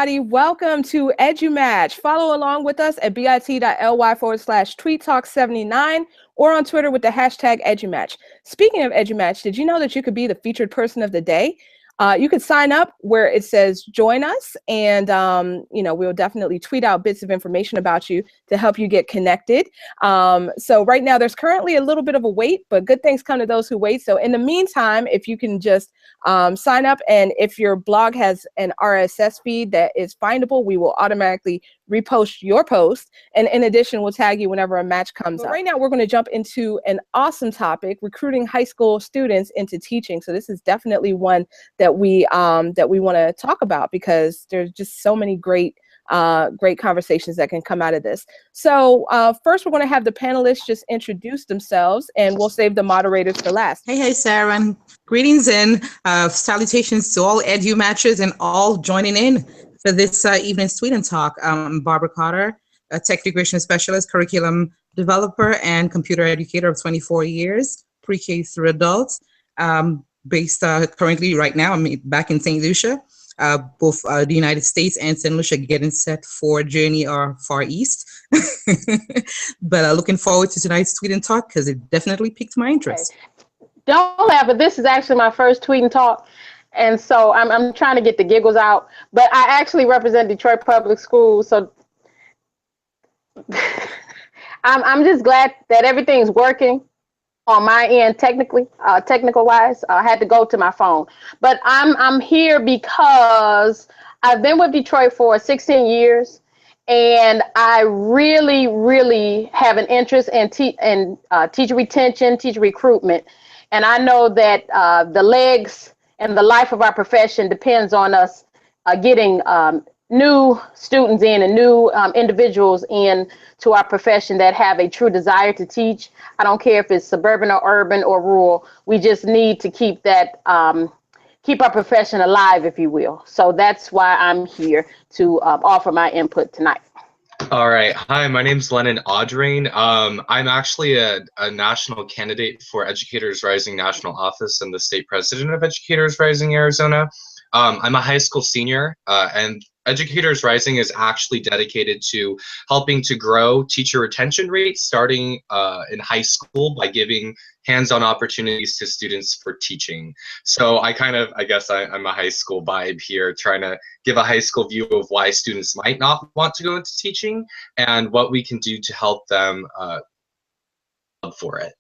everybody. Welcome to EduMatch. Follow along with us at bit.ly/tweettalk79 or on Twitter with the hashtag EduMatch. Speaking of EduMatch, did you know that you could be the featured person of the day? You could sign up where it says join us, and we'll definitely tweet out bits of information about you to help you get connected. So right now there's currently a little bit of a wait, but good things come to those who wait. So in the meantime, if you can just sign up, and if your blog has an RSS feed that is findable, we will automatically repost your post, and in addition we'll tag you whenever a match comes up. Right now we're going to jump into an awesome topic: recruiting high school students into teaching. So this is definitely one that we want to talk about, because there's just so many great conversations that can come out of this. So first we're going to have the panelists just introduce themselves, and we'll save the moderators for last. Hey, Sarah, and greetings and salutations to all EduMatchers and all joining in for this evening's Tweet and Talk. I'm Barbara Cotter, a tech integration specialist, curriculum developer, and computer educator of 24 years, pre-K through adults, based currently right now, I'm back in St. Lucia. Both the United States and St. Lucia getting set for a journey or Far East. But looking forward to tonight's Tweet and Talk, because it definitely piqued my interest. Okay. Don't laugh, but this is actually my first Tweet and Talk. And so I'm trying to get the giggles out. But I actually represent Detroit Public Schools. So I'm just glad that everything's working on my end, technical wise. I had to go to my phone, but I'm here because I've been with Detroit for 16 years, and I really have an interest in teacher retention, teacher recruitment, and I know that the legs and the life of our profession depends on us getting new students in and new individuals in to our profession that have a true desire to teach. I don't care if it's suburban or urban or rural. We just need to keep that, keep our profession alive, if you will. So that's why I'm here to offer my input tonight. All right. Hi, my name's Lennon Audrain. I'm actually a national candidate for Educators Rising National Office and the state president of Educators Rising Arizona. I'm a high school senior, and Educators Rising is actually dedicated to helping to grow teacher retention rates starting in high school by giving hands-on opportunities to students for teaching. So I guess I'm a high school vibe here, trying to give a high school view of why students might not want to go into teaching and what we can do to help them for it.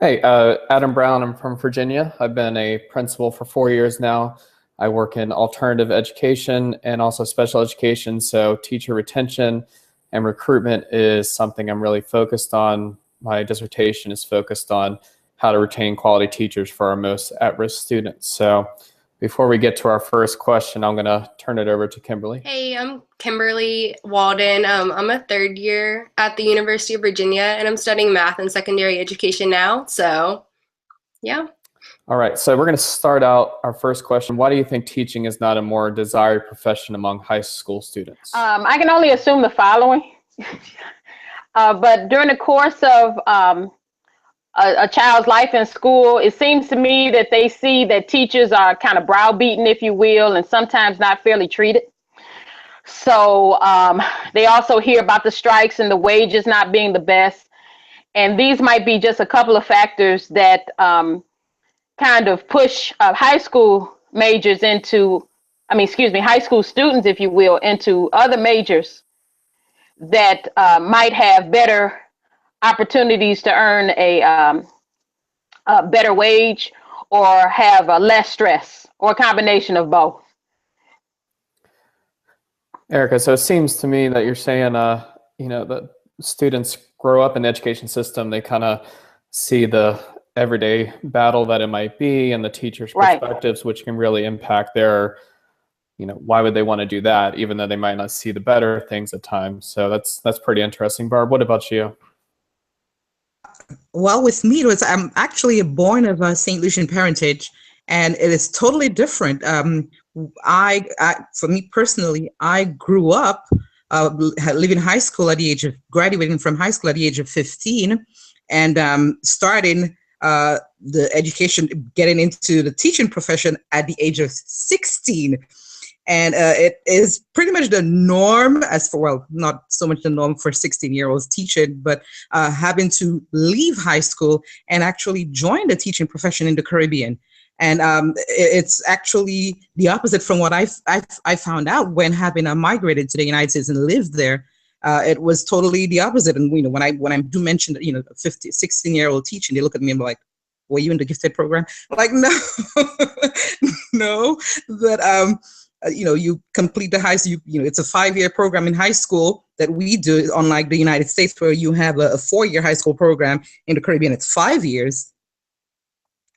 Hey, Adam Brown, I'm from Virginia. I've been a principal for 4 years now. I work in alternative education and also special education, so teacher retention and recruitment is something I'm really focused on. My dissertation is focused on how to retain quality teachers for our most at-risk students. So before we get to our first question, I'm gonna turn it over to Kimberly. Hey, I'm Kimberly Walden. I'm a third year at the University of Virginia, and I'm studying math and secondary education now, so yeah. All right, so we're going to start out our first question. Why do you think teaching is not a more desired profession among high school students? I can only assume the following, but during the course of a child's life in school, it seems to me that they see that teachers are kind of browbeaten, if you will, and sometimes not fairly treated. So they also hear about the strikes and the wages not being the best. And these might be just a couple of factors that kind of push high school majors into, high school students, if you will, into other majors that might have better opportunities to earn a better wage or have less stress, or a combination of both. Erica, so it seems to me that you're saying, that students grow up in the education system, they kind of see the everyday battle that it might be and the teachers' perspectives, which can really impact their, why would they want to do that, even though they might not see the better things at times. So that's pretty interesting. Barb, what about you? Well, with me, I'm actually born of a St. Lucian parentage, and it is totally different. For me personally, I grew up leaving high school at the age of, graduating from high school at the age of 15, and starting the education, getting into the teaching profession at the age of 16. And it is pretty much the norm as for, well, not so much the norm for 16-year-olds teaching, but having to leave high school and actually join the teaching profession in the Caribbean. And it's actually the opposite from what I found out when having migrated to the United States and lived there. It was totally the opposite. And when I do mention that, 16-year-old teaching, they look at me and be like, "Were you in the gifted program?" Like, no, no. But you complete the high school. It's a 5-year program in high school that we do, unlike the United States, where you have a 4-year high school program. In the Caribbean, it's 5 years.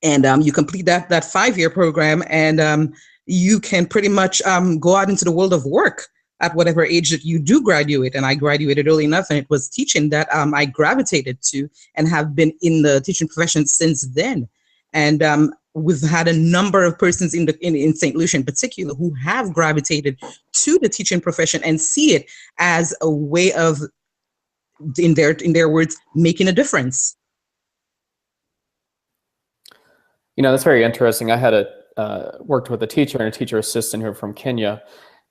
And you complete that 5-year program, and you can pretty much go out into the world of work at whatever age that you do graduate. And I graduated early enough, and it was teaching that I gravitated to and have been in the teaching profession since then. And we've had a number of persons in St. Lucia in particular who have gravitated to the teaching profession and see it as a way of, in their words, making a difference. That's very interesting. I had worked with a teacher and a teacher assistant who are from Kenya,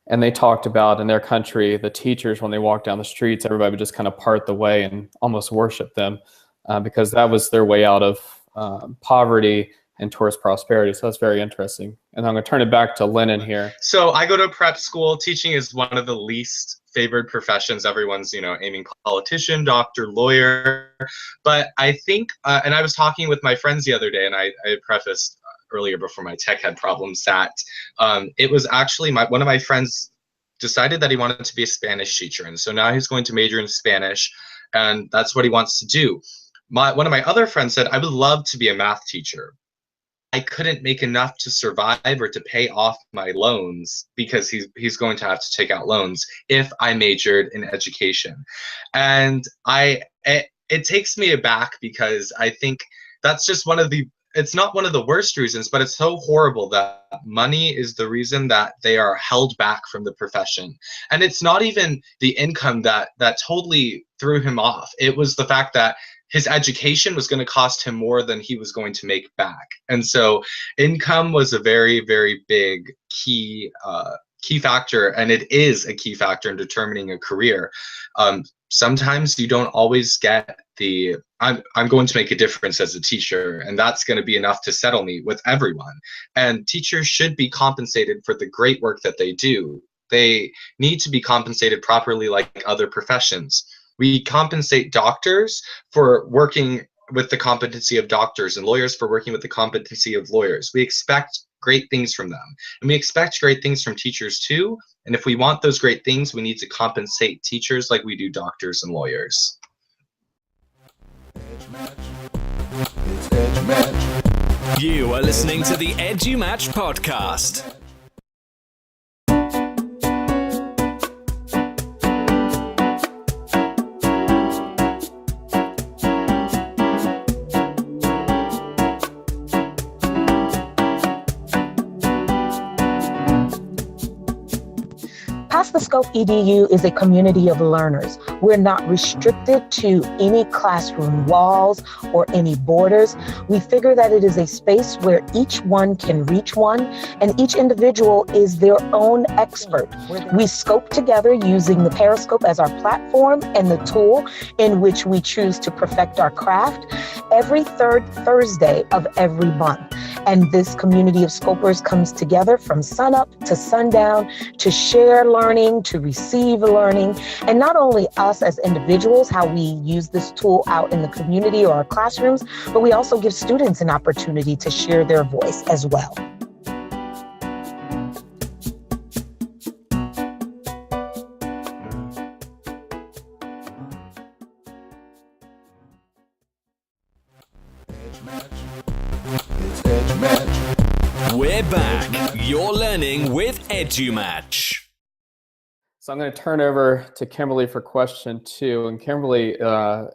and they talked about in their country, the teachers, when they walked down the streets, everybody would just kind of part the way and almost worship them because that was their way out of poverty and towards prosperity. So that's very interesting. And I'm going to turn it back to Lennon here. So I go to prep school. Teaching is one of the least favored professions. Everyone's, aiming politician, doctor, lawyer. But I think, and I was talking with my friends the other day, and I prefaced earlier before my tech had problems that it was actually one of my friends decided that he wanted to be a Spanish teacher. And so now he's going to major in Spanish, and that's what he wants to do. One of my other friends said, I would love to be a math teacher. I couldn't make enough to survive or to pay off my loans because he's going to have to take out loans if I majored in education. And it takes me aback because I think that's just it's not one of the worst reasons, but it's so horrible that money is the reason that they are held back from the profession. And it's not even the income that totally threw him off. It was the fact that his education was going to cost him more than he was going to make back. And so income was a very, very big key factor, and it is a key factor in determining a career. Sometimes you don't always get I'm going to make a difference as a teacher, and that's going to be enough to settle me with everyone. And teachers should be compensated for the great work that they do. They need to be compensated properly like other professions. We compensate doctors for working with the competency of doctors and lawyers for working with the competency of lawyers. We expect great things from them, and we expect great things from teachers too. And if we want those great things, we need to compensate teachers like we do doctors and lawyers. It's Edge Match. You are listening to the EduMatch podcast. Past the Scope EDU is a community of learners. We're not restricted to any classroom walls or any borders. We figure that it is a space where each one can reach one, and each individual is their own expert. We scope together using the Periscope as our platform and the tool in which we choose to perfect our craft every third Thursday of every month. And this community of scopers comes together from sunup to sundown to share learning, to receive learning. And not only us as individuals, how we use this tool out in the community or our classrooms, but we also give students an opportunity to share their voice as well. We're back. You're learning with EduMatch. So I'm going to turn over to Kimberly for question 2. And Kimberly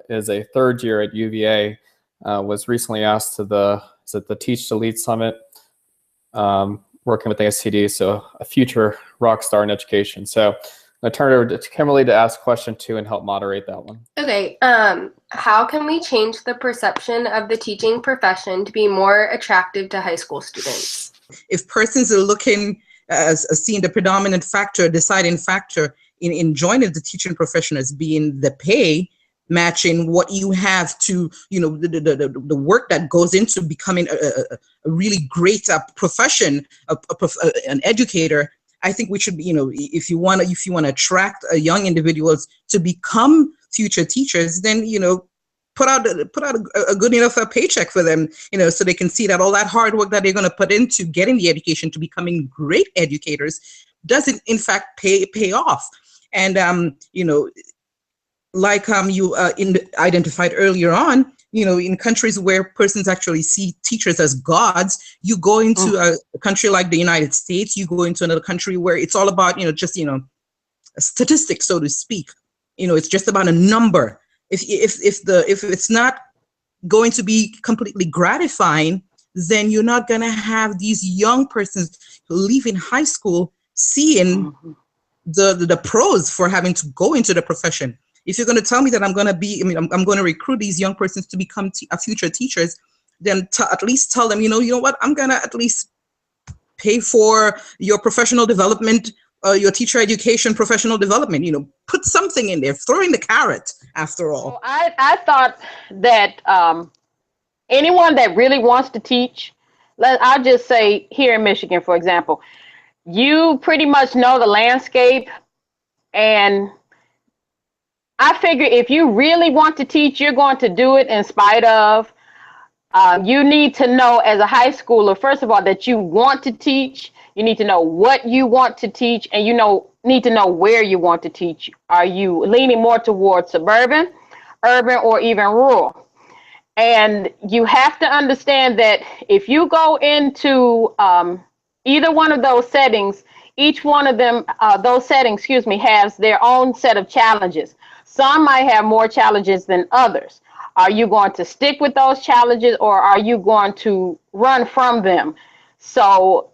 is a third year at UVA, was recently asked to the Teach to Lead Summit, working with the SCD, so a future rock star in education. So I'm going to turn it over to Kimberly to ask question 2 and help moderate that one. Okay. How can we change the perception of the teaching profession to be more attractive to high school students? If persons are looking as seeing the predominant factor, deciding factor in joining the teaching profession as being the pay, matching what you have to, the work that goes into becoming a really great profession, an educator. I think we should, if you want to attract young individuals to become future teachers, then, put out a good enough paycheck for them, so they can see that all that hard work that they're going to put into getting the education to becoming great educators doesn't in fact pay off. And, like you identified earlier on, in countries where persons actually see teachers as gods, you go into a country like the United States, you go into another country where it's all about, just, a statistic, so to speak. It's just about a number. If it's not going to be completely gratifying, then you're not going to have these young persons leaving high school seeing the pros for having to go into the profession. If you're going to tell me that I'm going to recruit these young persons to become future teachers, then at least tell them, you know what, I'm going to at least pay for your professional development, your teacher education, professional development, put something in there, throw in the carrot after all. So I thought that anyone that really wants to teach, I'll just say here in Michigan, for example, you pretty much know the landscape, and I figure if you really want to teach, you're going to do it in spite of. You need to know as a high schooler, first of all, that you want to teach. You need to know what you want to teach, and need to know where you want to teach. Are you leaning more towards suburban, urban, or even rural? And you have to understand that if you go into either one of those settings, each one of them, those settings, has their own set of challenges. Some might have more challenges than others. Are you going to stick with those challenges, or are you going to run from them? So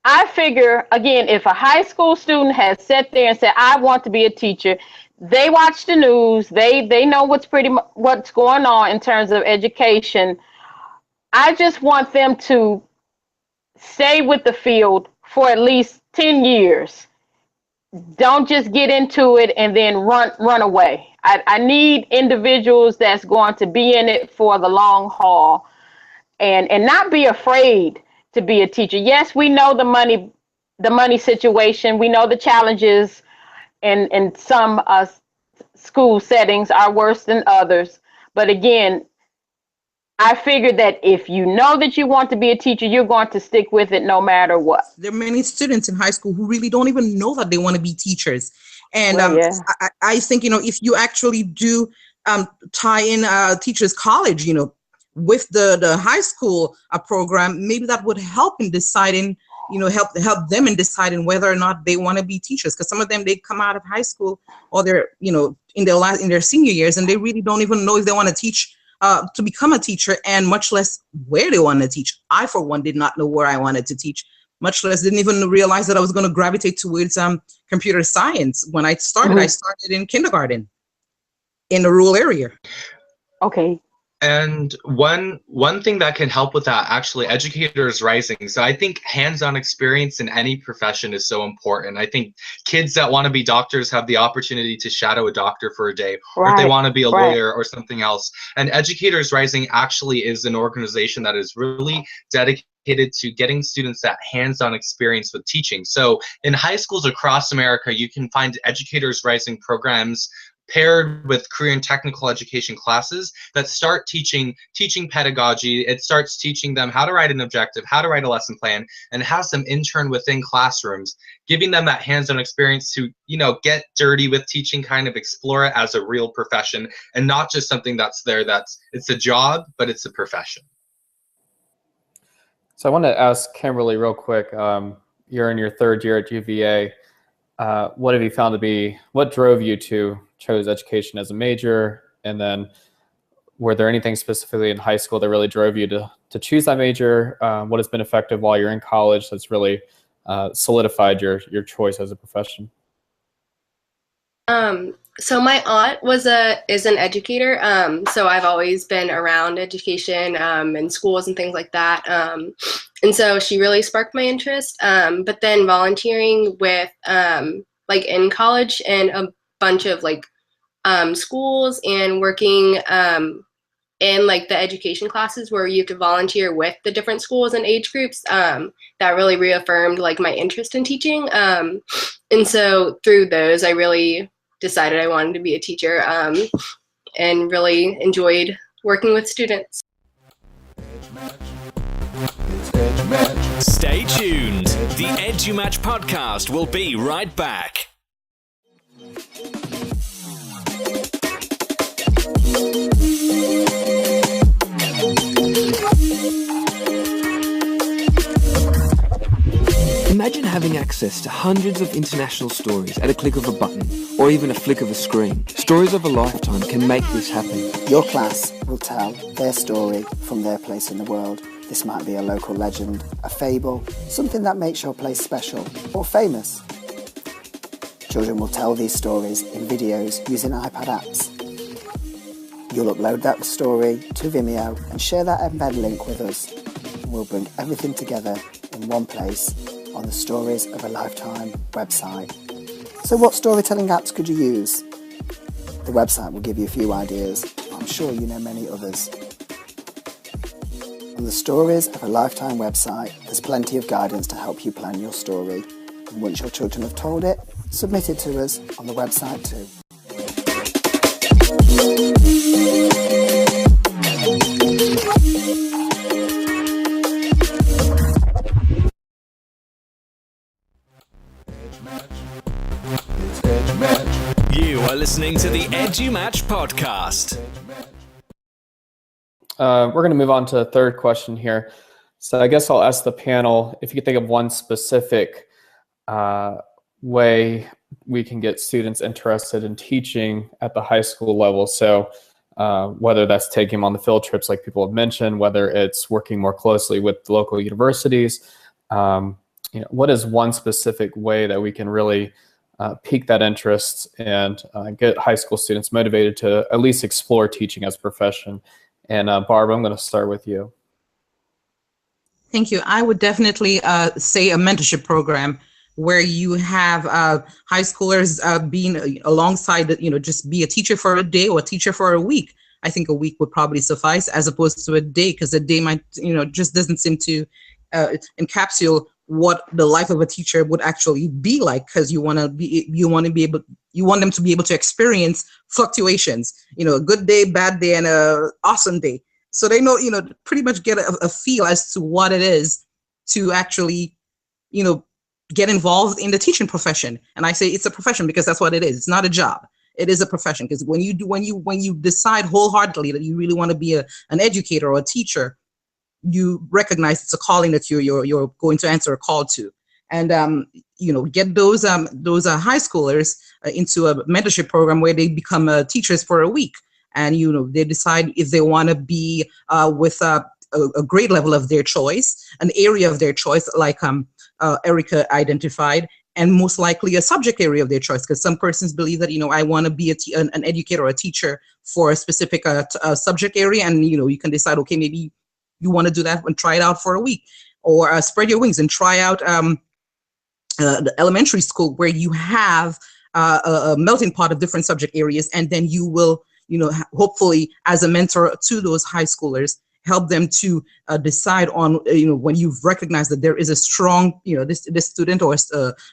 I figure, again, if a high school student has sat there and said, I want to be a teacher, they watch the news, they know what's going on in terms of education. I just want them to stay with the field for at least 10 years. Don't just get into it and then run away. I need individuals that's going to be in it for the long haul and not be afraid to be a teacher. Yes, we know the money situation. We know the challenges in some school settings are worse than others. But again, I figured that if you know that you want to be a teacher, you're going to stick with it no matter what. There are many students in high school who really don't even know that they want to be teachers. And I think, if you actually do tie in teachers college, with the high school program, maybe that would help in deciding, help them in deciding whether or not they want to be teachers. Because some of them, they come out of high school or they're, in their senior years, and they really don't even know if they want to teach, to become a teacher, and much less where they want to teach. I, for one, did not know where I wanted to teach, much less didn't even realize that I was going to gravitate towards computer science. When I started, I started in kindergarten in a rural area. Okay. And one thing that can help with that, actually, Educators Rising. So I think hands-on experience in any profession is so important. I think kids that want to be doctors have the opportunity to shadow a doctor for a day, or if they want to be a lawyer or something else. And Educators Rising actually is an organization that is really dedicated to getting students that hands-on experience with teaching. So in high schools across America, you can find Educators Rising programs paired with career and technical education classes that start teaching pedagogy. It starts teaching them how to write an objective, how to write a lesson plan, and has them intern within classrooms, giving them that hands-on experience to, get dirty with teaching, kind of explore it as a real profession, and not just something that's there, it's a job, but it's a profession. So I want to ask Kimberly real quick, you're in your third year at UVA. What have you found to be, what drove you to chose education as a major? And then were there anything specifically in high school that really drove you to choose that major? What has been effective while you're in college that's really solidified your choice as a profession? So my aunt is an educator. So I've always been around education and schools and things like that. And so she really sparked my interest. But then volunteering with like in college and a bunch of like schools and working in like the education classes where you have to volunteer with the different schools and age groups, that really reaffirmed like my interest in teaching. And so through those, I really decided I wanted to be a teacher, and really enjoyed working with students. Stay tuned. The EduMatch podcast will be right back. Imagine having access to hundreds of international stories at a click of a button, or even a flick of a screen. Stories of a lifetime can make this happen. Your class will tell their story from their place in the world. This might be a local legend, a fable, something that makes your place special or famous. Children will tell these stories in videos using iPad apps. You'll upload that story to Vimeo and share that embed link with us. And we'll bring everything together in one place on the Stories of a Lifetime website. So what storytelling apps could you use? The website will give you a few ideas, but I'm sure you know many others. On the Stories of a Lifetime website, there's plenty of guidance to help you plan your story. And once your children have told it, submit it to us on the website too. You are listening to the EduMatch podcast. We're going to move on to the third question here. So I guess I'll ask the panel if you could think of one specific way we can get students interested in teaching at the high school level. So whether that's taking them on the field trips like people have mentioned, whether it's working more closely with the local universities, what is one specific way that we can really pique that interest and get high school students motivated to at least explore teaching as a profession? And Barbara, I'm going to start with you. Thank you. I would definitely say a mentorship program where you have high schoolers being alongside, just be a teacher for a day or a teacher for a week. I think a week would probably suffice as opposed to a day, because a day might, just doesn't seem to encapsulate what the life of a teacher would actually be like, because you want them to be able to experience fluctuations, a good day, bad day, and a awesome day. So they know, pretty much get a feel as to what it is to actually, get involved in the teaching profession. And I say it's a profession because that's what it is. It's not a job. It is a profession, because when you decide wholeheartedly that you really want to be an educator or a teacher, you recognize it's a calling that you're going to answer a call to. And get those high schoolers into a mentorship program where they become teachers for a week, and they decide if they want to be with a grade level of their choice, an area of their choice, like Erica identified, and most likely a subject area of their choice, because some persons believe that I want to be an educator or a teacher for a specific subject area, and you can decide, okay, maybe you want to do that and try it out for a week, or spread your wings and try out the elementary school, where you have a melting pot of different subject areas, and then you will, hopefully as a mentor to those high schoolers, help them to decide on, when you've recognized that there is a strong, this student or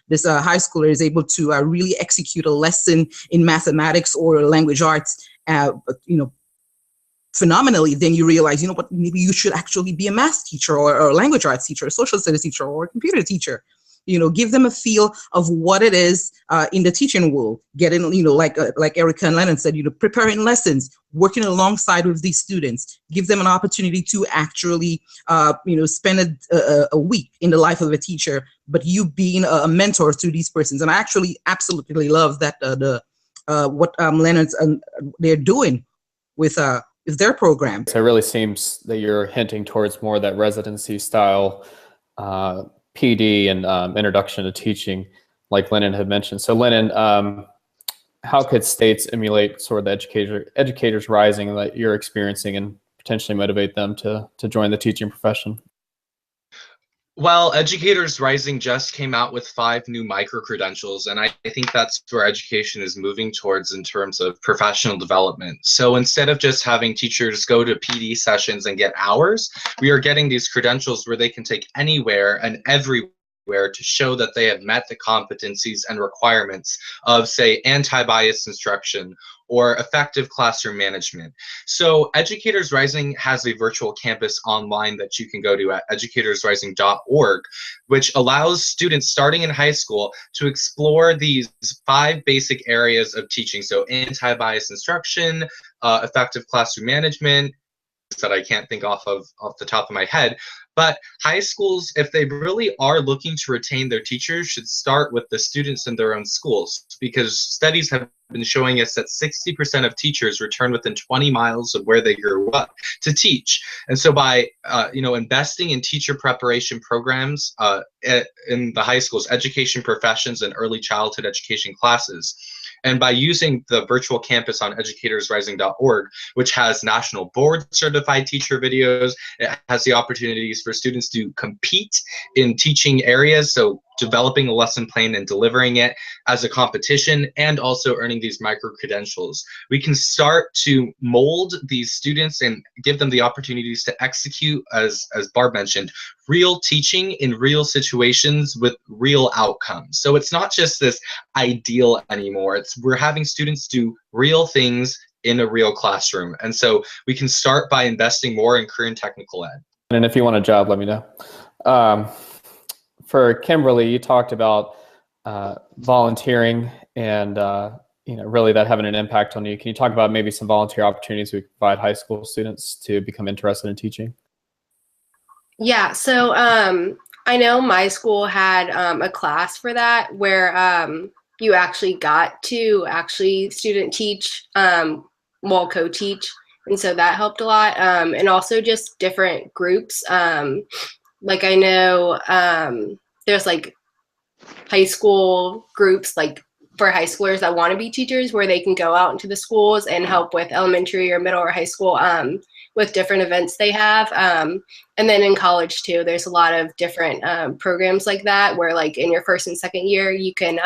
this high schooler is able to really execute a lesson in mathematics or language arts, phenomenally, then you realize, what, maybe you should actually be a math teacher or a language arts teacher, a social studies teacher, or a computer teacher. Give them a feel of what it is in the teaching world. Getting, like Erica and Lennon said, preparing lessons, working alongside with these students, give them an opportunity to actually, spend a week in the life of a teacher, but you being a mentor to these persons. And I actually absolutely love that what Lennon's they're doing with their program. So it really seems that you're hinting towards more of that residency style PD and introduction to teaching, like Lennon had mentioned. So Lennon, how could states emulate sort of the educators rising that you're experiencing and potentially motivate them to join the teaching profession? Well, Educators Rising just came out with 5 new micro-credentials, and I think that's where education is moving towards in terms of professional development. So instead of just having teachers go to PD sessions and get hours, we are getting these credentials where they can take anywhere and everywhere to show that they have met the competencies and requirements of, say, anti-bias instruction or effective classroom management. So Educators Rising has a virtual campus online that you can go to at educatorsrising.org, which allows students starting in high school to explore these 5 basic areas of teaching. So anti-bias instruction, effective classroom management, that I can't think off the top of my head. But high schools, if they really are looking to retain their teachers, should start with the students in their own schools, because studies have been showing us that 60% of teachers return within 20 miles of where they grew up to teach. And so by investing in teacher preparation programs in the high schools, education professions, and early childhood education classes, and by using the virtual campus on educatorsrising.org, which has national board certified teacher videos, it has the opportunities for students to compete in teaching areas, so developing a lesson plan and delivering it as a competition, and also earning these micro credentials. We can start to mold these students and give them the opportunities to execute, as Barb mentioned, real teaching in real situations with real outcomes. So it's not just this ideal anymore. We're having students do real things in a real classroom. And so we can start by investing more in career and technical ed. And if you want a job, let me know. For Kimberly, you talked about volunteering and really that having an impact on you. Can you talk about maybe some volunteer opportunities we provide high school students to become interested in teaching? Yeah, so I know my school had a class for that where you actually got to student teach while co-teach, and so that helped a lot. And also just different groups. Like I know there's like high school groups like for high schoolers that want to be teachers where they can go out into the schools and help with elementary or middle or high school with different events they have. And then in college too, there's a lot of different programs like that where like in your first and second year, you can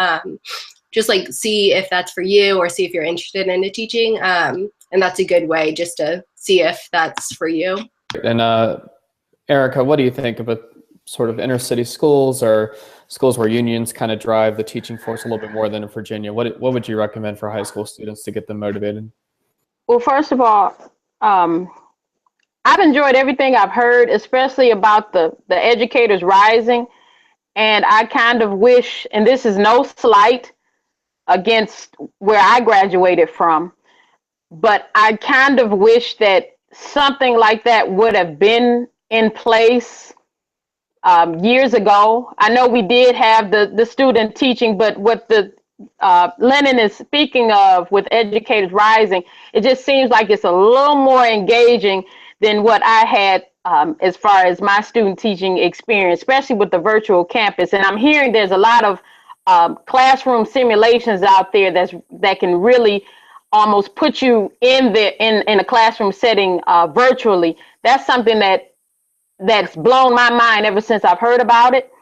just like see if that's for you or see if you're interested into teaching. And that's a good way just to see if that's for you. And Erica, what do you think about sort of inner city schools or schools where unions kind of drive the teaching force a little bit more than in Virginia? What would you recommend for high school students to get them motivated? Well, first of all, I've enjoyed everything I've heard, especially about the Educators Rising. And I kind of wish, and this is no slight against where I graduated from, but I kind of wish that something like that would have been in place years ago. I know we did have the student teaching, but what the Lennon is speaking of with Educators Rising, it just seems like it's a little more engaging than what I had as far as my student teaching experience, especially with the virtual campus. And I'm hearing there's a lot of classroom simulations out there that can really almost put you in a classroom setting virtually. That's something that's blown my mind ever since I've heard about it.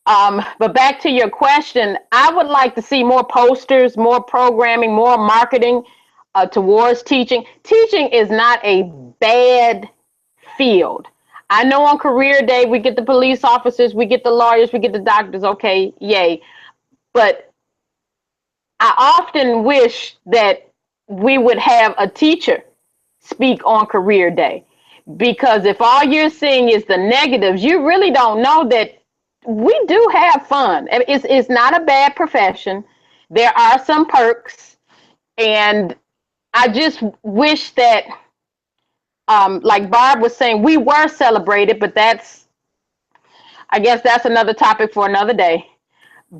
But back to your question, I would like to see more posters, more programming, more marketing towards teaching. Teaching is not a bad field. I know on career day, we get the police officers, we get the lawyers, we get the doctors, okay, yay. But I often wish that we would have a teacher speak on career day, because if all you're seeing is the negatives, you really don't know that we do have fun. It's not a bad profession. There are some perks, and I just wish that, like Barb was saying, we were celebrated, but I guess that's another topic for another day.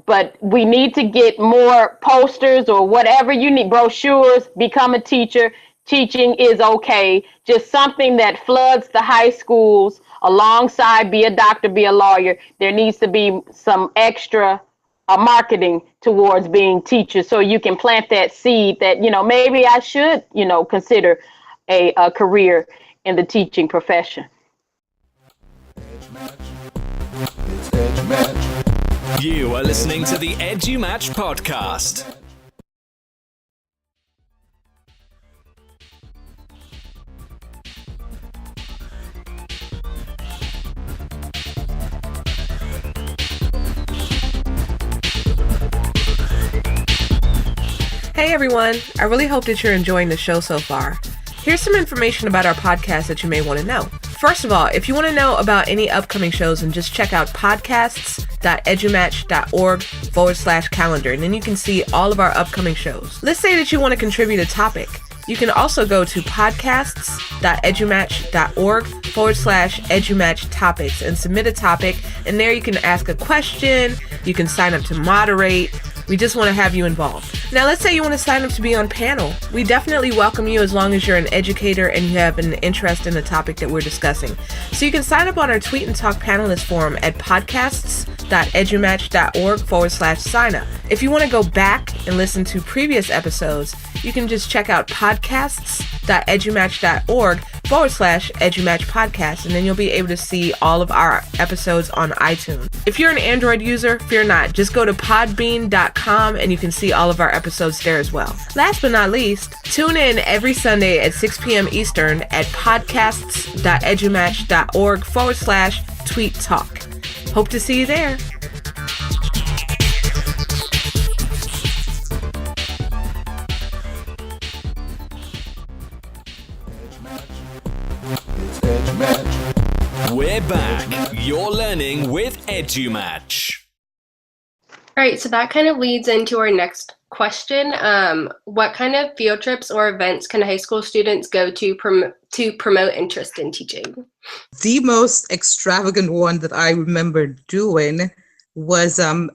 But we need to get more posters or whatever you need, brochures, become a teacher. Teaching is okay. Just something that floods the high schools alongside be a doctor, be a lawyer. There needs to be some extra marketing towards being teachers, so you can plant that seed that, maybe I should, consider a career in the teaching profession. You are listening to the EduMatch podcast. Hey everyone, I really hope that you're enjoying the show so far. Here's some information about our podcast that you may want to know. First of all, if you want to know about any upcoming shows, then just check out podcasts.edumatch.org/calendar, and then you can see all of our upcoming shows. Let's say that you want to contribute a topic. You can also go to podcasts.edumatch.org/edumatch topics and submit a topic, and there you can ask a question, you can sign up to moderate. We just want to have you involved. Now, let's say you want to sign up to be on panel. We definitely welcome you as long as you're an educator and you have an interest in the topic that we're discussing. So you can sign up on our Tweet and Talk panelist forum at podcasts.edumatch.org/sign up. If you want to go back and listen to previous episodes, you can just check out podcasts.edumatch.org/edumatch podcast, and then you'll be able to see all of our episodes on iTunes. If you're an Android user, fear not. Just go to podbean.com and you can see all of our episodes there as well. Last but not least, tune in every Sunday at 6 p.m. Eastern at podcasts.edumatch.org/tweet talk. Hope to see you there. We're back. You're learning with EduMatch. All right, so that kind of leads into our next question. What kind of field trips or events can high school students go to promote interest in teaching? The most extravagant one that I remember doing was in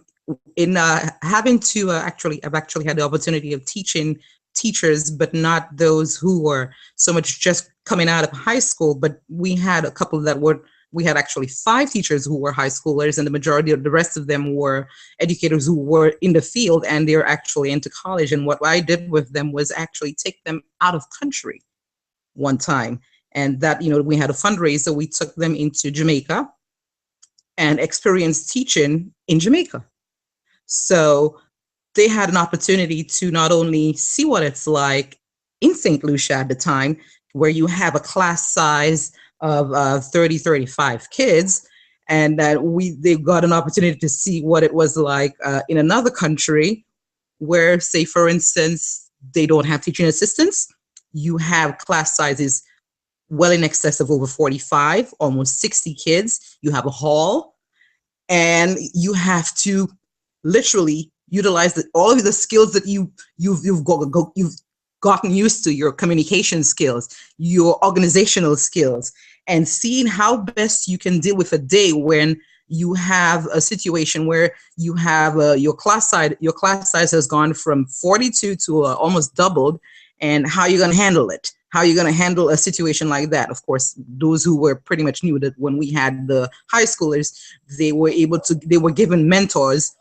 having to I've actually had the opportunity of teaching teachers, but not those who were so much just coming out of high school, but we had a couple that we had actually 5 teachers who were high schoolers, and the majority of the rest of them were educators who were in the field and they're actually into college. And what I did with them was actually take them out of country one time. And that, we had a fundraiser, we took them into Jamaica and experienced teaching in Jamaica. So they had an opportunity to not only see what it's like in St. Lucia at the time, where you have a class size of 30, 35 kids, and that they got an opportunity to see what it was like in another country where, say, for instance, they don't have teaching assistants. You have class sizes well in excess of over 45, almost 60 kids. You have a hall, and you have to literally utilize all of the skills that you've gotten used to, your communication skills, your organizational skills, and seeing how best you can deal with a day when you have a situation where you have your class size has gone from 42 to almost doubled, and how you're going to handle it. How you're going to handle a situation like that. Of course, those who were pretty much new, that when we had the high schoolers, they were given mentors,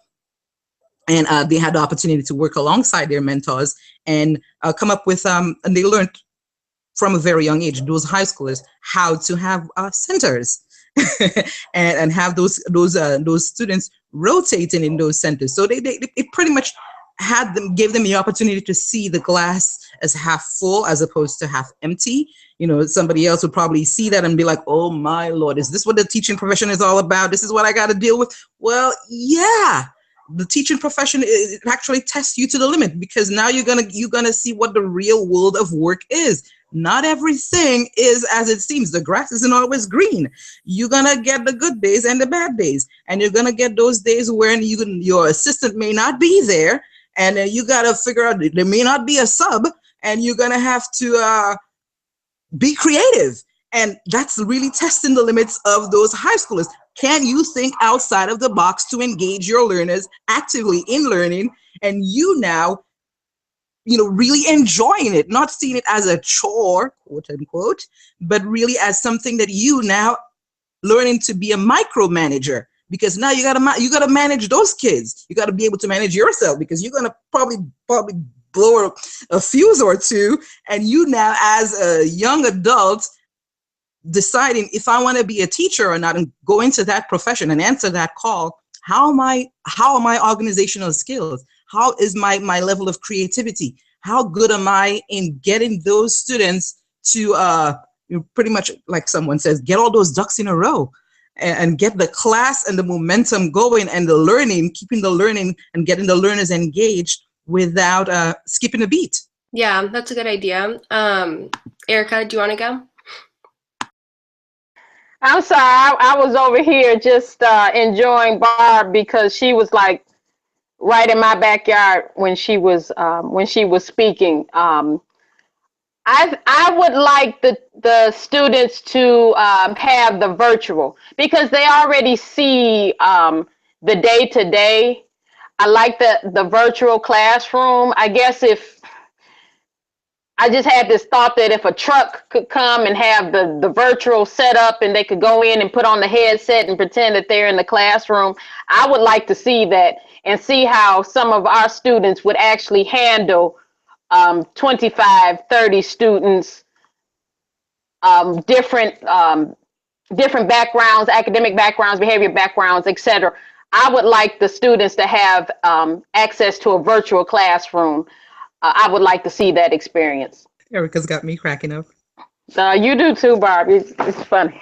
and they had the opportunity to work alongside their mentors and come up with, and they learned from a very young age, those high schoolers, how to have centers and have those students rotating in those centers. So it pretty much gave them the opportunity to see the glass as half full as opposed to half empty. Somebody else would probably see that and be like, oh my Lord, is this what the teaching profession is all about? This is what I got to deal with? Well, yeah. The teaching profession, it actually tests you to the limit, because now you're gonna see what the real world of work is. Not everything is as it seems. The grass isn't always green. You're gonna get the good days and the bad days, and you're gonna get those days when your assistant may not be there, and you gotta figure out there may not be a sub, and you're gonna have to be creative. And that's really testing the limits of those high schoolers. Can you think outside of the box to engage your learners actively in learning, and you now, really enjoying it, not seeing it as a chore, quote unquote, but really as something that you now learning to be a micromanager, because now you gotta manage those kids. You gotta be able to manage yourself, because you're gonna probably blow a fuse or two, and you now as a young adult deciding if I want to be a teacher or not and go into that profession and answer that call, How are my organizational skills? How is my level of creativity? How good am I in getting those students to pretty much, like someone says, get all those ducks in a row and get the class and the momentum going and the learning, keeping the learning and getting the learners engaged without skipping a beat. Yeah, that's a good idea. Erica, do you want to go? I'm sorry, I was over here just enjoying Barb because she was like right in my backyard when she was speaking. I would like the students to have the virtual because they already see the day-to-day. I like the virtual classroom. I guess if I just had this thought that if a truck could come and have the virtual setup and they could go in and put on the headset and pretend that they're in the classroom, I would like to see that and see how some of our students would actually handle 25, 30 students, different backgrounds, academic backgrounds, behavior backgrounds, etc. I would like the students to have access to a virtual classroom. I would like to see that experience. Erica's got me cracking up. You do too, Barb. It's funny.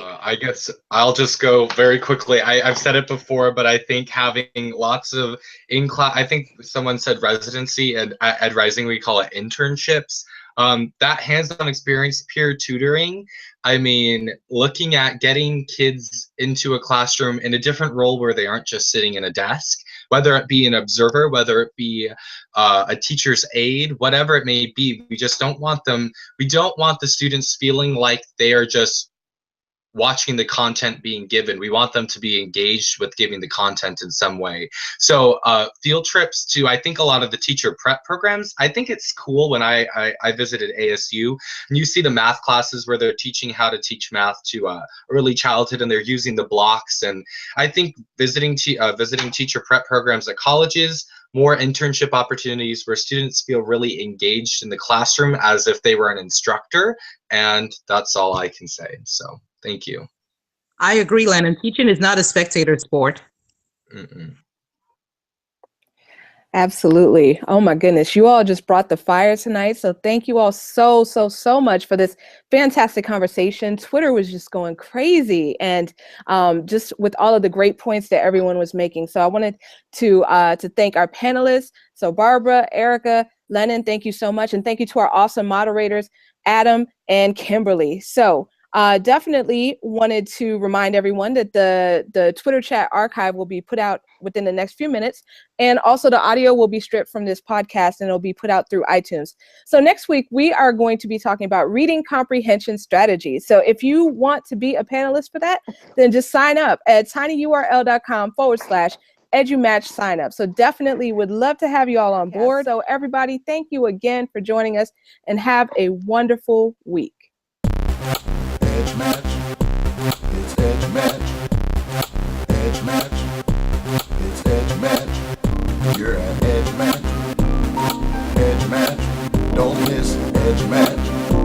I guess I'll just go very quickly. I've said it before, but I think having lots of in-class, I think someone said residency, and at Rising we call it internships. That hands-on experience, peer tutoring, I mean, looking at getting kids into a classroom in a different role where they aren't just sitting in a desk, whether it be an observer, whether it be a teacher's aide, whatever it may be. We just don't want them, we don't want the students feeling like they are just watching the content being given. We want them to be engaged with giving the content in some way. So field trips to, I think, a lot of the teacher prep programs. I think it's cool when I visited ASU and you see the math classes where they're teaching how to teach math to early childhood and they're using the blocks. And I think visiting teacher prep programs at colleges, more internship opportunities where students feel really engaged in the classroom as if they were an instructor. And that's all I can say. So thank you. I agree, Lennon. Teaching is not a spectator sport. Mm-mm. Absolutely. Oh my goodness. You all just brought the fire tonight. So thank you all so much for this fantastic conversation. Twitter was just going crazy and just with all of the great points that everyone was making. So I wanted to thank our panelists. So Barbara, Erica, Lennon, thank you so much. And thank you to our awesome moderators, Adam and Kimberly. So definitely wanted to remind everyone that the Twitter chat archive will be put out within the next few minutes. And also the audio will be stripped from this podcast and it'll be put out through iTunes. So next week, we are going to be talking about reading comprehension strategies. So if you want to be a panelist for that, then just sign up at tinyurl.com/EduMatch sign up. So definitely would love to have you all on board. So everybody, thank you again for joining us and have a wonderful week. Edge match. It's edge match. Edge match. It's edge match. You're at edge match. Edge match. Don't miss edge match.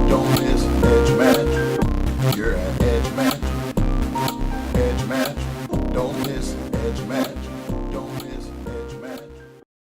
Don't miss edge match. You're at edge match. Edge match. Don't miss edge match. Don't miss.